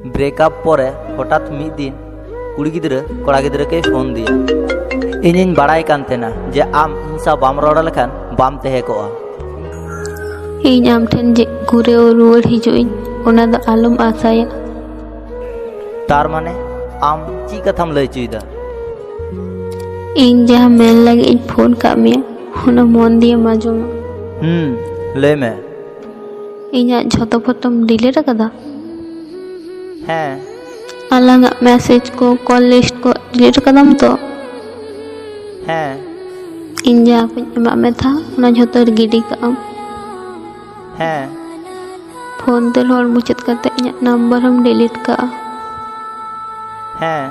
breakup परे हठात मिद दिन कुड़ी गिद्रा कड़ा गिद्रा के फोन दिया इनिन बड़ाई कान तेना जे आम इंसा बाम रोड़ा लेखान बाम तेहे कोआ इन आम ठेन जे घुरे रुवाड़ हिजुइन ओना द आलम आसाया तार माने आम ची कथाम लय चुईदा इन जहाँ मेल लगे इन फोन का मिया होना मन दिए माजोमा ले में इन्या झोतो फोटोम डिलीट कदा हैं अलग मैसेज को कॉल लिस्ट को डिलीट कदम तो हैं इन जहाँ को एमा में था ना झोतो गिडी का आम हैं फोन ते लोड मुचत करते इन्या नंबर हम डिलीट का हैं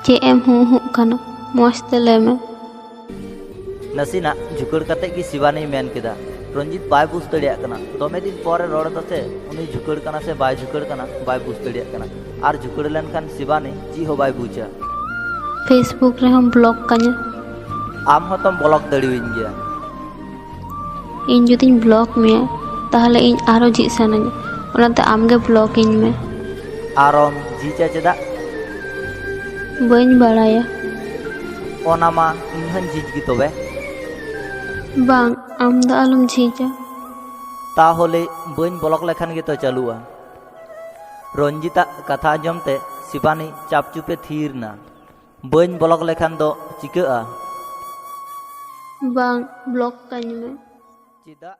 जे एम हूँ कनो मस्त ले में नसीना झुकड़ कते की शिवानी मेन केदा रंजित बाय बुझ दड़िया कना दोमे दिन परे रोड़ दसे उनी झुकड़ कना से बाय झुकड़ कना बाय बुझ दड़िया कना आर झुकड़ लेनखान शिवानी ची हो बाय बुझा फेसबुक रे हम ब्लॉक कन्या आम होतम ब्लॉक दड़िविन गया इन जुदिन ब्लॉक में ताहले इन आरो जी सानanya ओनाते आमगे ब्लॉक इन में आरोम जीचा चेदा बन बाड़ाया ओनामा इनहन जीज की तोबे बांग आम द आलम झीजा ताहले बन ब्लॉक लेखान गे तो चालुआ रंजिता कथा आंजमते शिवानी चापचुपे थीर ना बन ब्लॉक लेखान दो चिकाआ बांग ब्लॉक कन्या में चिदा